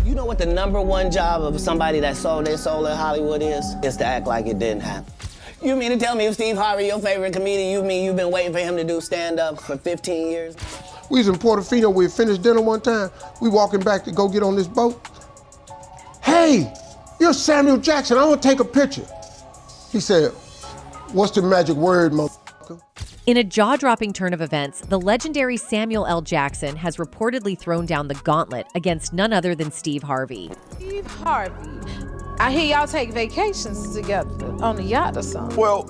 You know what the #1 job of somebody that sold their soul in Hollywood is? Is to act like it didn't happen. You mean to tell me if Steve Harvey, your favorite comedian, you mean you've been waiting for him to do stand-up for 15 years? We was in Portofino, we finished dinner one time. We walking back to go get on this boat. Hey, you're Samuel Jackson, I want to take a picture. He said, what's the magic word, motherfucker? In a jaw-dropping turn of events, the legendary Samuel L. Jackson has reportedly thrown down the gauntlet against none other than Steve Harvey. Steve Harvey, I hear y'all take vacations together on the yacht or something. Well,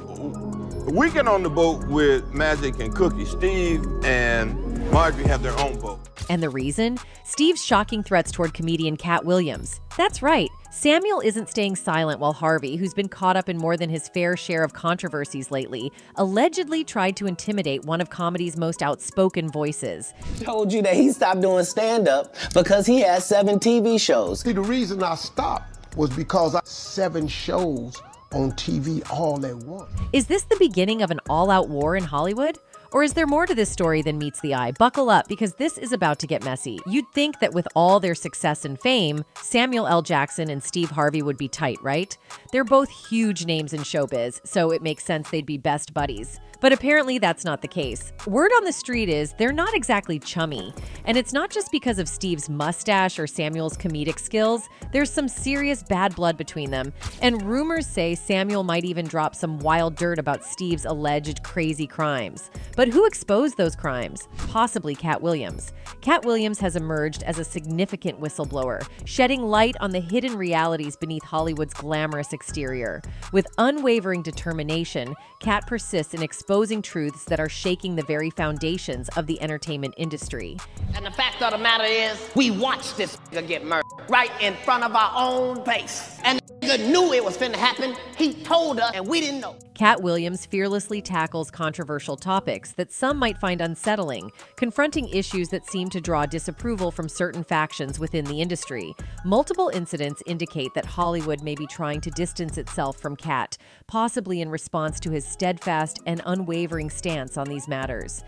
we get on the boat with Magic and Cookie. Steve and Marjorie have their own boat. And the reason? Steve's shocking threats toward comedian Katt Williams. That's right, Samuel isn't staying silent while Harvey, who's been caught up in more than his fair share of controversies lately, allegedly tried to intimidate one of comedy's most outspoken voices. Told you that he stopped doing stand-up because he had 7 TV shows. See, the reason I stopped was because I had 7 shows on TV all at once. Is this the beginning of an all-out war in Hollywood? Or is there more to this story than meets the eye? Buckle up, because this is about to get messy. You'd think that with all their success and fame, Samuel L. Jackson and Steve Harvey would be tight, right? They're both huge names in showbiz, so it makes sense they'd be best buddies. But apparently that's not the case. Word on the street is they're not exactly chummy. And it's not just because of Steve's mustache or Samuel's comedic skills. There's some serious bad blood between them. And rumors say Samuel might even drop some wild dirt about Steve's alleged crazy crimes. But who exposed those crimes? Possibly Katt Williams. Katt Williams has emerged as a significant whistleblower, shedding light on the hidden realities beneath Hollywood's glamorous exterior. With unwavering determination, Katt persists in exposing truths that are shaking the very foundations of the entertainment industry. And the fact of the matter is, we watched this nigga get murdered right in front of our own face. And the nigga knew it was finna happen. He told us, and we didn't know. Katt Williams fearlessly tackles controversial topics that some might find unsettling, confronting issues that seem to draw disapproval from certain factions within the industry. Multiple incidents indicate that Hollywood may be trying to distance itself from Katt, possibly in response to his steadfast and unwavering stance on these matters.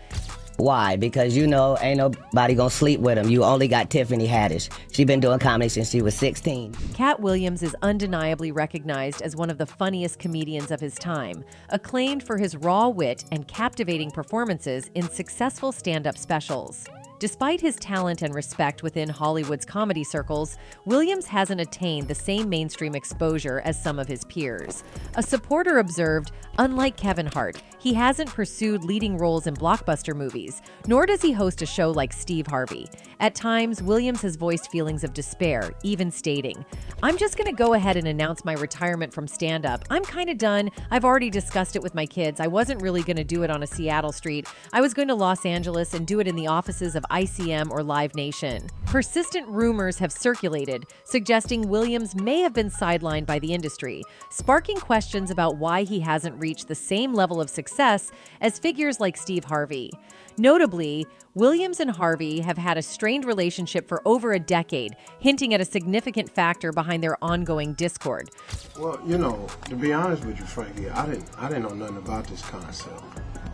Why? Because, you know, ain't nobody gonna sleep with him. You only got Tiffany Haddish. She been doing comedy since she was 16. Katt Williams is undeniably recognized as one of the funniest comedians of his time, acclaimed for his raw wit and captivating performances in successful stand-up specials. Despite his talent and respect within Hollywood's comedy circles, Williams hasn't attained the same mainstream exposure as some of his peers. A supporter observed, unlike Kevin Hart, he hasn't pursued leading roles in blockbuster movies, nor does he host a show like Steve Harvey. At times, Williams has voiced feelings of despair, even stating, "I'm just gonna go ahead and announce my retirement from stand-up. I'm kinda done. I've already discussed it with my kids. I wasn't really gonna do it on a Seattle street. I was going to Los Angeles and do it in the offices of ICM or Live Nation." Persistent rumors have circulated, suggesting Williams may have been sidelined by the industry, sparking questions about why he hasn't reached the same level of success as figures like Steve Harvey. Notably, Williams and Harvey have had a strained relationship for over a decade, hinting at a significant factor behind their ongoing discord. Well, you know, to be honest with you, Frankie, I didn't know nothing about this concept.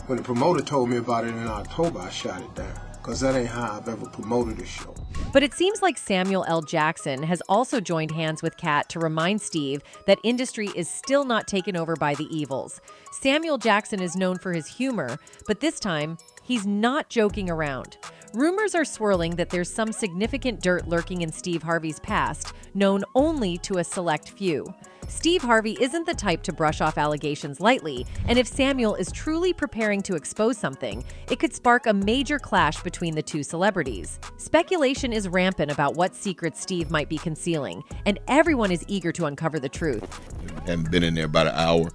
When the promoter told me about it in October, I shot it down, because that ain't how I've ever promoted a show. But it seems like Samuel L. Jackson has also joined hands with Katt to remind Steve that industry is still not taken over by the evils. Samuel Jackson is known for his humor, but this time, he's not joking around. Rumors are swirling that there's some significant dirt lurking in Steve Harvey's past, known only to a select few. Steve Harvey isn't the type to brush off allegations lightly, and if Samuel is truly preparing to expose something, it could spark a major clash between the two celebrities. Speculation is rampant about what secrets Steve might be concealing, and everyone is eager to uncover the truth. Haven't been in there about an hour,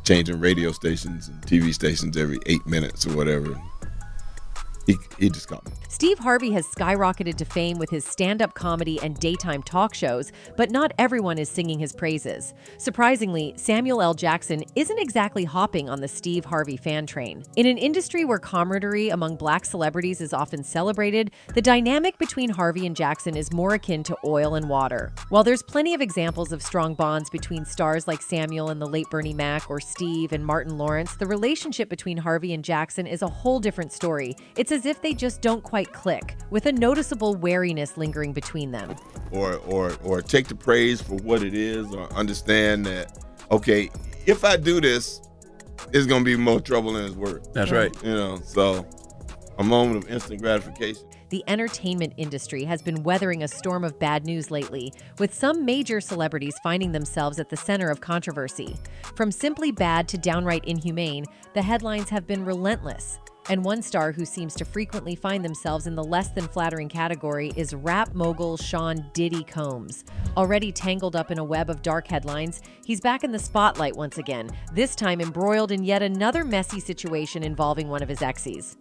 changing radio stations and TV stations every 8 minutes or whatever. He just got me. Steve Harvey has skyrocketed to fame with his stand-up comedy and daytime talk shows, but not everyone is singing his praises. Surprisingly, Samuel L. Jackson isn't exactly hopping on the Steve Harvey fan train. In an industry where camaraderie among black celebrities is often celebrated, the dynamic between Harvey and Jackson is more akin to oil and water. While there's plenty of examples of strong bonds between stars like Samuel and the late Bernie Mac or Steve and Martin Lawrence, the relationship between Harvey and Jackson is a whole different story. It's It's as if they just don't quite click, with a noticeable wariness lingering between them. Or take the praise for what it is, or understand that, okay, if I do this, it's gonna be more trouble than it's worth. That's right. You know, so a moment of instant gratification. The entertainment industry has been weathering a storm of bad news lately, with some major celebrities finding themselves at the center of controversy. From simply bad to downright inhumane, the headlines have been relentless. And one star who seems to frequently find themselves in the less than flattering category is rap mogul Sean Diddy Combs. Already tangled up in a web of dark headlines, he's back in the spotlight once again, this time embroiled in yet another messy situation involving one of his exes.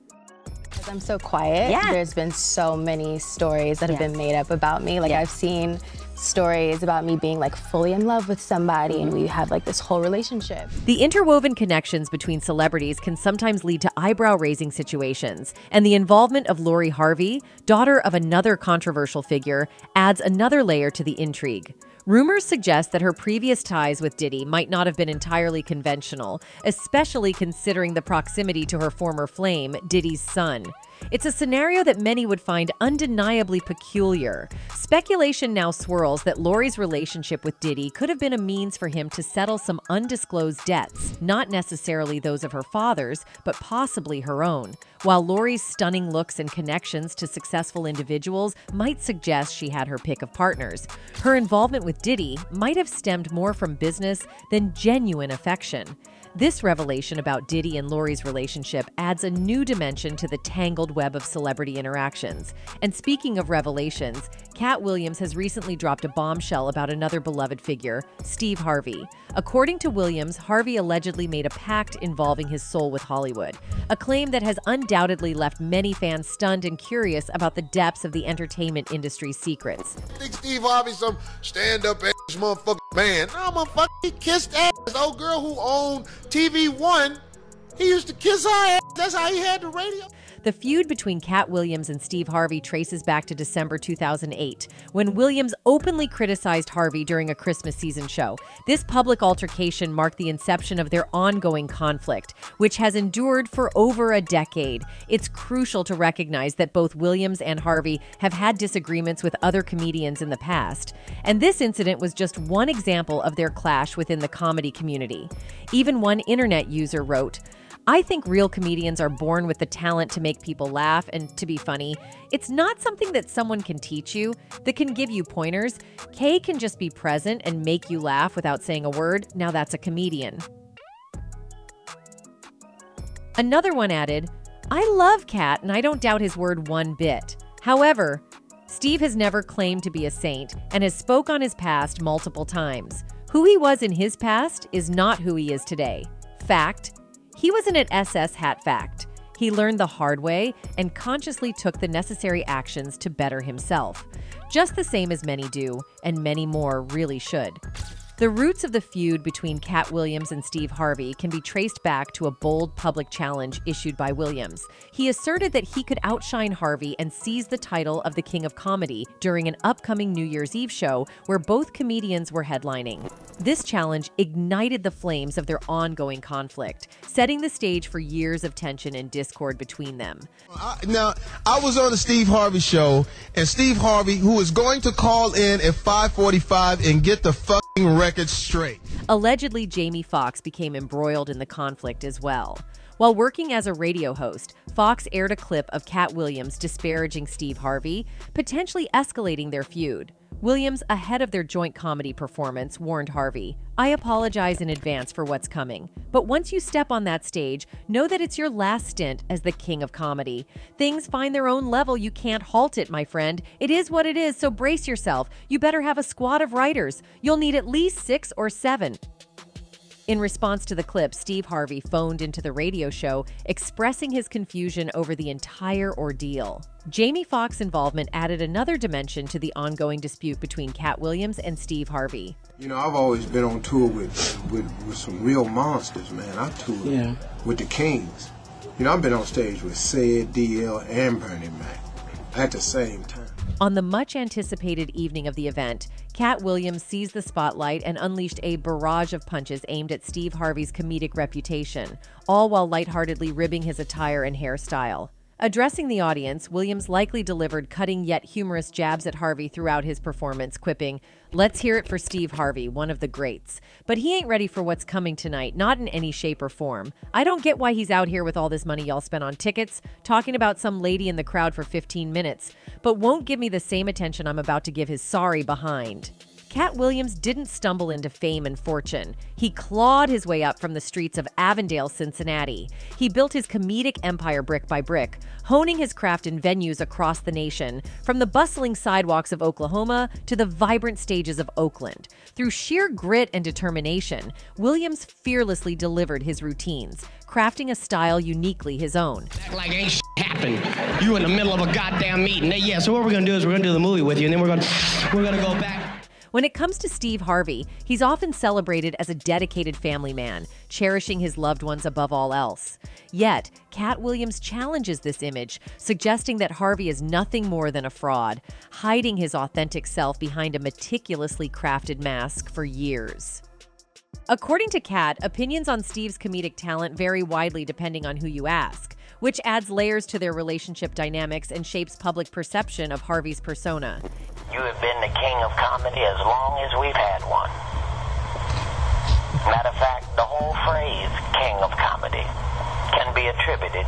I'm so quiet. Yeah. There's been so many stories that have been made up about me. Like I've seen stories about me being like fully in love with somebody and we have like this whole relationship. The interwoven connections between celebrities can sometimes lead to eyebrow-raising situations, and the involvement of Lori Harvey, daughter of another controversial figure, adds another layer to the intrigue. Rumors suggest that her previous ties with Diddy might not have been entirely conventional, especially considering the proximity to her former flame, Diddy's son. It's a scenario that many would find undeniably peculiar. Speculation now swirls that Lori's relationship with Diddy could have been a means for him to settle some undisclosed debts, not necessarily those of her father's, but possibly her own. While Lori's stunning looks and connections to successful individuals might suggest she had her pick of partners, her involvement with Diddy might have stemmed more from business than genuine affection. This revelation about Diddy and Lori's relationship adds a new dimension to the tangled web of celebrity interactions. And speaking of revelations, Katt Williams has recently dropped a bombshell about another beloved figure, Steve Harvey. According to Williams, Harvey allegedly made a pact involving his soul with Hollywood, a claim that has undoubtedly left many fans stunned and curious about the depths of the entertainment industry's secrets. I think Steve Harvey some stand-up ass motherfucker man. No, motherfucker, he kissed ass. The old girl who owned TV One, he used to kiss her ass. That's how he had the radio. The feud between Katt Williams and Steve Harvey traces back to December 2008, when Williams openly criticized Harvey during a Christmas season show. This public altercation marked the inception of their ongoing conflict, which has endured for over a decade. It's crucial to recognize that both Williams and Harvey have had disagreements with other comedians in the past, and this incident was just one example of their clash within the comedy community. Even one internet user wrote, "I think real comedians are born with the talent to make people laugh and to be funny. It's not something that someone can teach you, that can give you pointers. Kay can just be present and make you laugh without saying a word. Now that's a comedian." Another one added, "I love Katt and I don't doubt his word one bit. However, Steve has never claimed to be a saint and has spoke on his past multiple times. Who he was in his past is not who he is today. Fact, he wasn't at SS Hat Fact. He learned the hard way and consciously took the necessary actions to better himself. Just the same as many do, and many more really should." The roots of the feud between Katt Williams and Steve Harvey can be traced back to a bold public challenge issued by Williams. He asserted that he could outshine Harvey and seize the title of the King of Comedy during an upcoming New Year's Eve show where both comedians were headlining. This challenge ignited the flames of their ongoing conflict, setting the stage for years of tension and discord between them. Now, I was on the Steve Harvey show, and Steve Harvey, who is going to call in at 5:45 and get the fucking record straight. Allegedly, Jamie Foxx became embroiled in the conflict as well. While working as a radio host, Fox aired a clip of Katt Williams disparaging Steve Harvey, potentially escalating their feud. Williams, ahead of their joint comedy performance, warned Harvey, "I apologize in advance for what's coming, but once you step on that stage, know that it's your last stint as the King of Comedy. Things find their own level, you can't halt it, my friend. It is what it is, so brace yourself. You better have a squad of writers. You'll need at least 6 or 7. In response to the clip, Steve Harvey phoned into the radio show, expressing his confusion over the entire ordeal. Jamie Foxx's involvement added another dimension to the ongoing dispute between Katt Williams and Steve Harvey. You know, I've always been on tour with some real monsters, man. I toured with the Kings. You know, I've been on stage with Sid, DL, and Bernie Mac at the same time. On the much-anticipated evening of the event, Katt Williams seized the spotlight and unleashed a barrage of punches aimed at Steve Harvey's comedic reputation, all while lightheartedly ribbing his attire and hairstyle. Addressing the audience, Williams likely delivered cutting yet humorous jabs at Harvey throughout his performance, quipping, "Let's hear it for Steve Harvey, one of the greats. But he ain't ready for what's coming tonight, not in any shape or form. I don't get why he's out here with all this money y'all spent on tickets, talking about some lady in the crowd for 15 minutes, but won't give me the same attention I'm about to give his sorry behind." Katt Williams didn't stumble into fame and fortune. He clawed his way up from the streets of Avondale, Cincinnati. He built his comedic empire brick by brick, honing his craft in venues across the nation, from the bustling sidewalks of Oklahoma to the vibrant stages of Oakland. Through sheer grit and determination, Williams fearlessly delivered his routines, crafting a style uniquely his own. Act like ain't shit happened. You in the middle of a goddamn meeting. Yeah, so what we're gonna do is we're gonna do the movie with you, and then we're gonna go back. When it comes to Steve Harvey, he's often celebrated as a dedicated family man, cherishing his loved ones above all else. Yet, Katt Williams challenges this image, suggesting that Harvey is nothing more than a fraud, hiding his authentic self behind a meticulously crafted mask for years. According to Katt, opinions on Steve's comedic talent vary widely depending on who you ask, which adds layers to their relationship dynamics and shapes public perception of Harvey's persona. You have been the king of comedy as long as we've had one. Matter of fact, the whole phrase, king of comedy, can be attributed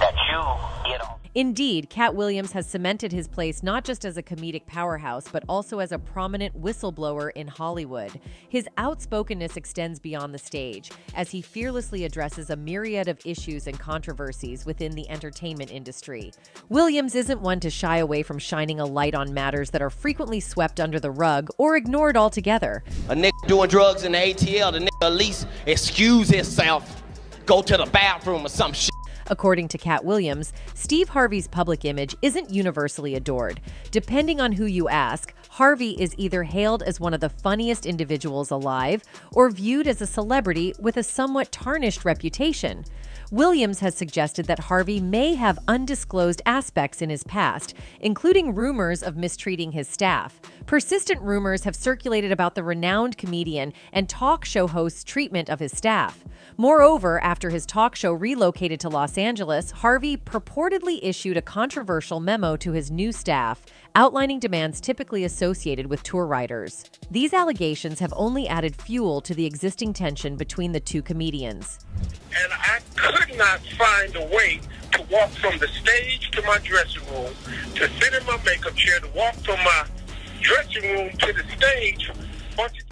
that you know. Indeed, Katt Williams has cemented his place not just as a comedic powerhouse, but also as a prominent whistleblower in Hollywood. His outspokenness extends beyond the stage, as he fearlessly addresses a myriad of issues and controversies within the entertainment industry. Williams isn't one to shy away from shining a light on matters that are frequently swept under the rug or ignored altogether. A nigga doing drugs in the ATL, the nigga at least excuse himself, go to the bathroom or some shit. According to Katt Williams, Steve Harvey's public image isn't universally adored. Depending on who you ask, Harvey is either hailed as one of the funniest individuals alive or viewed as a celebrity with a somewhat tarnished reputation. Williams has suggested that Harvey may have undisclosed aspects in his past, including rumors of mistreating his staff. Persistent rumors have circulated about the renowned comedian and talk show host's treatment of his staff. Moreover, after his talk show relocated to Los Angeles, Harvey purportedly issued a controversial memo to his new staff, outlining demands typically associated with tour writers. These allegations have only added fuel to the existing tension between the two comedians. And I could not find a way to walk from the stage to my dressing room, to sit in my makeup chair, to walk from my dressing room to the stage.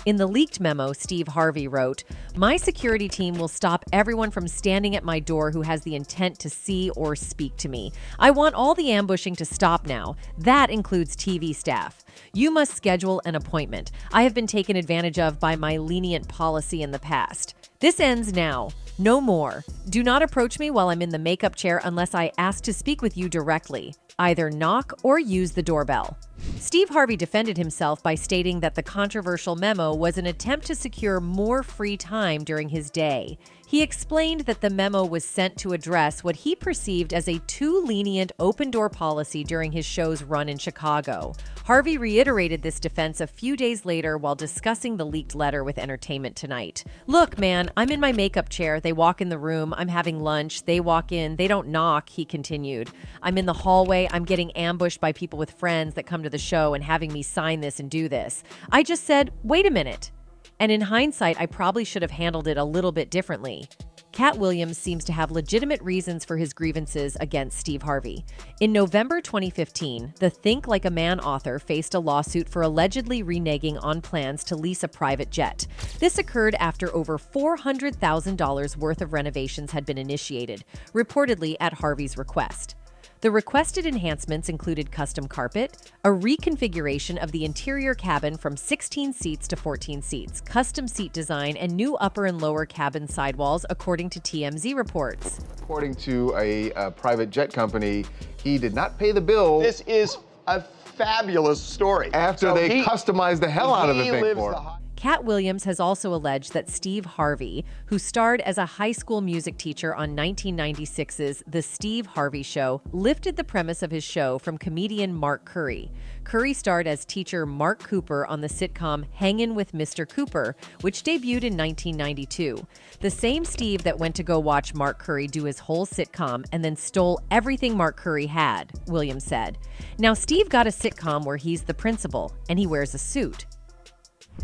In the leaked memo, Steve Harvey wrote, "My security team will stop everyone from standing at my door who has the intent to see or speak to me. I want all the ambushing to stop now. That includes TV staff. You must schedule an appointment. I have been taken advantage of by my lenient policy in the past. This ends now. No more. Do not approach me while I'm in the makeup chair unless I ask to speak with you directly. Either knock or use the doorbell." Steve Harvey defended himself by stating that the controversial memo was an attempt to secure more free time during his day. He explained that the memo was sent to address what he perceived as a too lenient open-door policy during his show's run in Chicago. Harvey reiterated this defense a few days later while discussing the leaked letter with Entertainment Tonight. "Look, man, I'm in my makeup chair. They walk in the room. I'm having lunch. They walk in. They don't knock," he continued. "I'm in the hallway. I'm getting ambushed by people with friends that come to the show and having me sign this and do this. I just said, wait a minute. And in hindsight, I probably should have handled it a little bit differently." Katt Williams seems to have legitimate reasons for his grievances against Steve Harvey. In November 2015, the Think Like a Man author faced a lawsuit for allegedly reneging on plans to lease a private jet. This occurred after over $400,000 worth of renovations had been initiated, reportedly at Harvey's request. The requested enhancements included custom carpet, a reconfiguration of the interior cabin from 16 seats to 14 seats, custom seat design, and new upper and lower cabin sidewalls, according to TMZ reports. According to a private jet company, he did not pay the bill. This is a fabulous story. After they customized the hell out of the thing for him. Katt Williams has also alleged that Steve Harvey, who starred as a high school music teacher on 1996's The Steve Harvey Show, lifted the premise of his show from comedian Mark Curry. Curry starred as teacher Mark Cooper on the sitcom Hangin' with Mr. Cooper, which debuted in 1992. The same Steve that went to go watch Mark Curry do his whole sitcom and then stole everything Mark Curry had, Williams said. Now, Steve got a sitcom where he's the principal, and he wears a suit.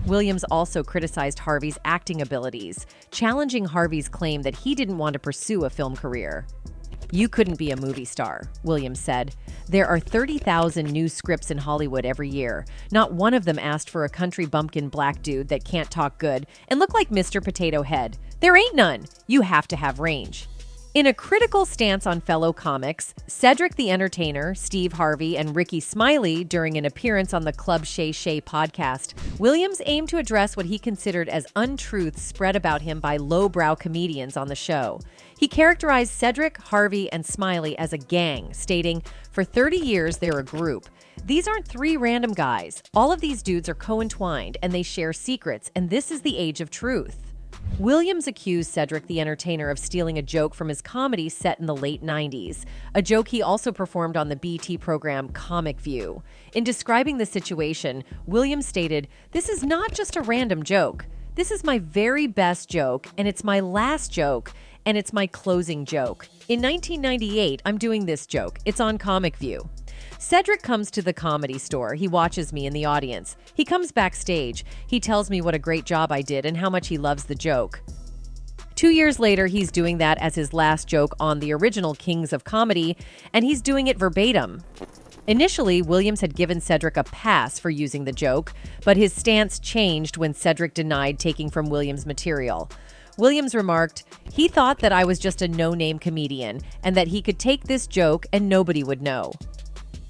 Williams also criticized Harvey's acting abilities, challenging Harvey's claim that he didn't want to pursue a film career. "You couldn't be a movie star," Williams said. "There are 30,000 new scripts in Hollywood every year. Not one of them asked for a country bumpkin black dude that can't talk good and look like Mr. Potato Head. There ain't none. You have to have range." In a critical stance on fellow comics, Cedric the Entertainer, Steve Harvey, and Ricky Smiley during an appearance on the Club Shay Shay podcast, Williams aimed to address what he considered as untruths spread about him by lowbrow comedians on the show. He characterized Cedric, Harvey, and Smiley as a gang, stating, "For 30 years, they're a group. These aren't three random guys. All of these dudes are co-entwined, and they share secrets, and this is the age of truth." Williams accused Cedric the Entertainer of stealing a joke from his comedy set in the late 90s, a joke he also performed on the BT program Comic View. In describing the situation, Williams stated, "This is not just a random joke. This is my very best joke, and it's my last joke, and it's my closing joke. In 1998, I'm doing this joke. It's on Comic View." Cedric comes to the Comedy Store. He watches me in the audience. He comes backstage. He tells me what a great job I did and how much he loves the joke. 2 years later, he's doing that as his last joke on the original Kings of Comedy, and he's doing it verbatim. Initially, Williams had given Cedric a pass for using the joke, but his stance changed when Cedric denied taking from Williams' material. Williams remarked, "He thought that I was just a no-name comedian and that he could take this joke and nobody would know."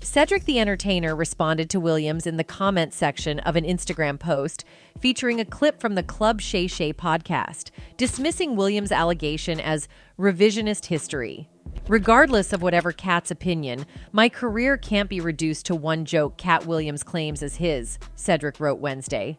Cedric the Entertainer responded to Williams in the comment section of an Instagram post featuring a clip from the Club Shay Shay podcast, dismissing Williams' allegation as revisionist history. "Regardless of whatever Katt's opinion, my career can't be reduced to one joke Katt Williams claims as his," Cedric wrote Wednesday.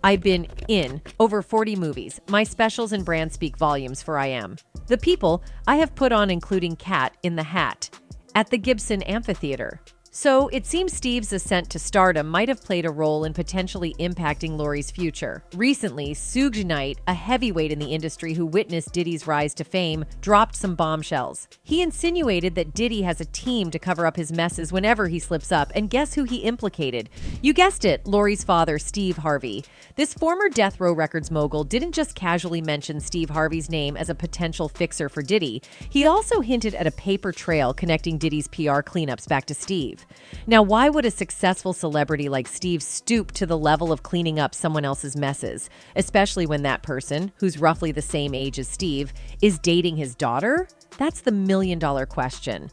"I've been in over 40 movies. My specials and brand speak volumes for I am. The people I have put on including Katt in the Hat at the Gibson Amphitheater." So it seems Steve's ascent to stardom might have played a role in potentially impacting Lori's future. Recently, Suge Knight, a heavyweight in the industry who witnessed Diddy's rise to fame, dropped some bombshells. He insinuated that Diddy has a team to cover up his messes whenever he slips up, and guess who he implicated? You guessed it, Lori's father, Steve Harvey. This former Death Row Records mogul didn't just casually mention Steve Harvey's name as a potential fixer for Diddy. He also hinted at a paper trail connecting Diddy's PR cleanups back to Steve. Now, why would a successful celebrity like Steve stoop to the level of cleaning up someone else's messes, especially when that person, who's roughly the same age as Steve, is dating his daughter? That's the million-dollar question.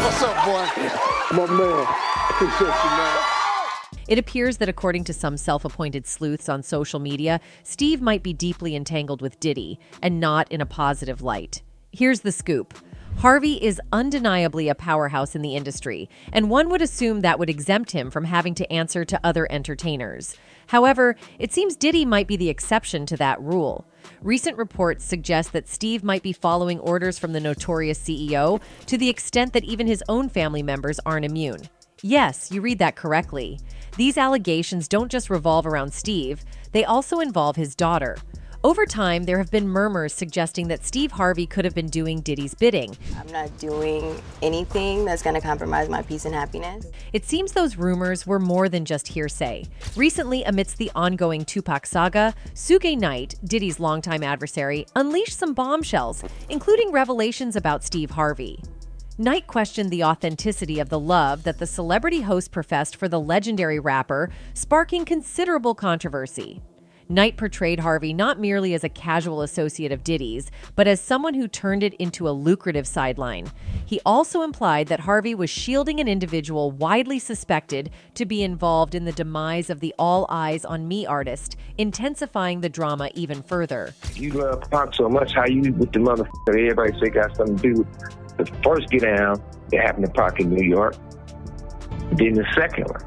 What's up, boy? My man. Appreciate you, man. It appears that according to some self-appointed sleuths on social media, Steve might be deeply entangled with Diddy, and not in a positive light. Here's the scoop. Harvey is undeniably a powerhouse in the industry, and one would assume that would exempt him from having to answer to other entertainers. However, it seems Diddy might be the exception to that rule. Recent reports suggest that Steve might be following orders from the notorious CEO to the extent that even his own family members aren't immune. Yes, you read that correctly. These allegations don't just revolve around Steve, they also involve his daughter. Over time, there have been murmurs suggesting that Steve Harvey could have been doing Diddy's bidding. I'm not doing anything that's going to compromise my peace and happiness. It seems those rumors were more than just hearsay. Recently, amidst the ongoing Tupac saga, Suge Knight, Diddy's longtime adversary, unleashed some bombshells, including revelations about Steve Harvey. Knight questioned the authenticity of the love that the celebrity host professed for the legendary rapper, sparking considerable controversy. Knight portrayed Harvey not merely as a casual associate of Diddy's, but as someone who turned it into a lucrative sideline. He also implied that Harvey was shielding an individual widely suspected to be involved in the demise of the All Eyes on Me artist, intensifying the drama even further. You love Pac so much, how you with the motherfucker everybody say got something to do with the first get down that happened to Pac in New York, then the second one.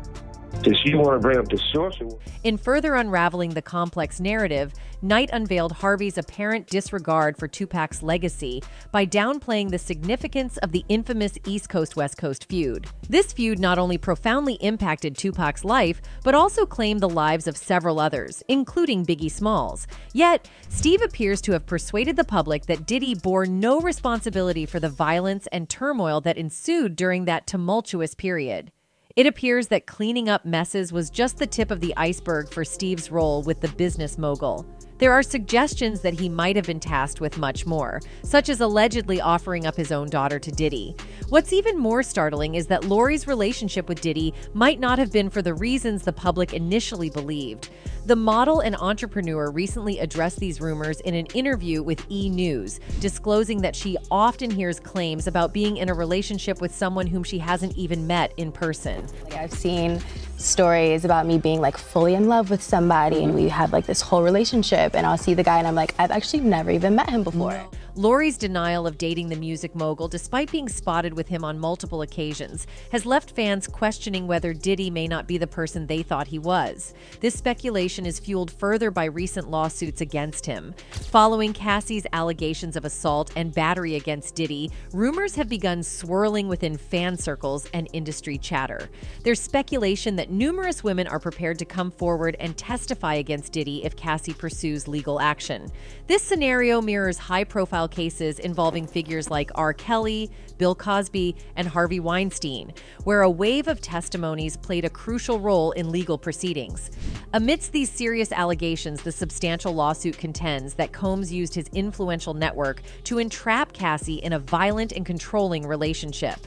Since you want to bring up the sorcerer. In further unraveling the complex narrative, Knight unveiled Harvey's apparent disregard for Tupac's legacy by downplaying the significance of the infamous East Coast-West Coast feud. This feud not only profoundly impacted Tupac's life, but also claimed the lives of several others, including Biggie Smalls. Yet, Steve appears to have persuaded the public that Diddy bore no responsibility for the violence and turmoil that ensued during that tumultuous period. It appears that cleaning up messes was just the tip of the iceberg for Steve's role with the business mogul. There are suggestions that he might have been tasked with much more, such as allegedly offering up his own daughter to Diddy. What's even more startling is that Lori's relationship with Diddy might not have been for the reasons the public initially believed. The model and entrepreneur recently addressed these rumors in an interview with E! News, disclosing that she often hears claims about being in a relationship with someone whom she hasn't even met in person. I've seen stories about me being like fully in love with somebody and we have like this whole relationship, and I'll see the guy and I'm like, I've actually never even met him before. Lori's denial of dating the music mogul, despite being spotted with him on multiple occasions, has left fans questioning whether Diddy may not be the person they thought he was. This speculation is fueled further by recent lawsuits against him. Following Cassie's allegations of assault and battery against Diddy, rumors have begun swirling within fan circles and industry chatter. There's speculation that numerous women are prepared to come forward and testify against Diddy if Cassie pursues legal action. This scenario mirrors high-profile cases involving figures like R. Kelly, Bill Cosby, and Harvey Weinstein, where a wave of testimonies played a crucial role in legal proceedings. Amidst these serious allegations, the substantial lawsuit contends that Combs used his influential network to entrap Cassie in a violent and controlling relationship.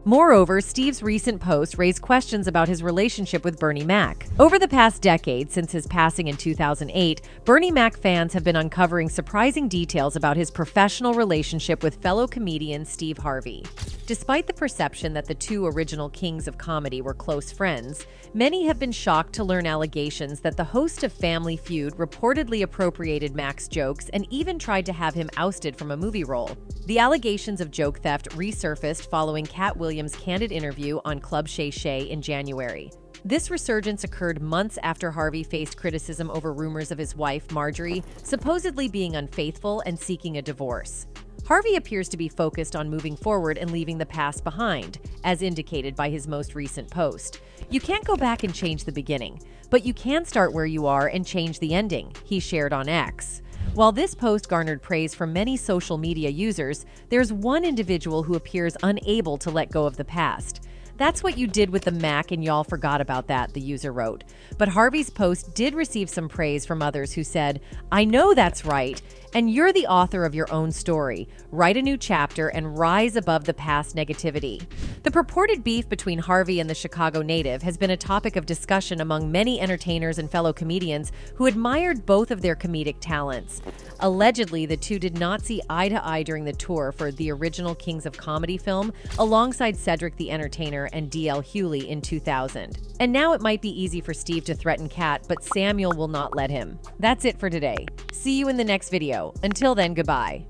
Moreover, Steve's recent post raised questions about his relationship with Bernie Mac. Over the past decade, since his passing in 2008, Bernie Mac fans have been uncovering surprising details about his professional relationship with fellow comedian Steve Harvey. Despite the perception that the two original kings of comedy were close friends, many have been shocked to learn allegations that the host of Family Feud reportedly appropriated Mac's jokes and even tried to have him ousted from a movie role. The allegations of joke theft resurfaced following Katt Williams' candid interview on Club Shay Shay in January. This resurgence occurred months after Harvey faced criticism over rumors of his wife, Marjorie, supposedly being unfaithful and seeking a divorce. Harvey appears to be focused on moving forward and leaving the past behind, as indicated by his most recent post. "You can't go back and change the beginning, but you can start where you are and change the ending," he shared on X. While this post garnered praise from many social media users, there's one individual who appears unable to let go of the past. "That's what you did with the Mac and y'all forgot about that," the user wrote. But Harvey's post did receive some praise from others who said, "I know that's right, and you're the author of your own story. Write a new chapter and rise above the past negativity." The purported beef between Harvey and the Chicago native has been a topic of discussion among many entertainers and fellow comedians who admired both of their comedic talents. Allegedly, the two did not see eye to eye during the tour for the original Kings of Comedy film, alongside Cedric the Entertainer and D.L. Hewley in 2000. And now it might be easy for Steve to threaten Katt, but Samuel will not let him. That's it for today. See you in the next video. Until then, goodbye.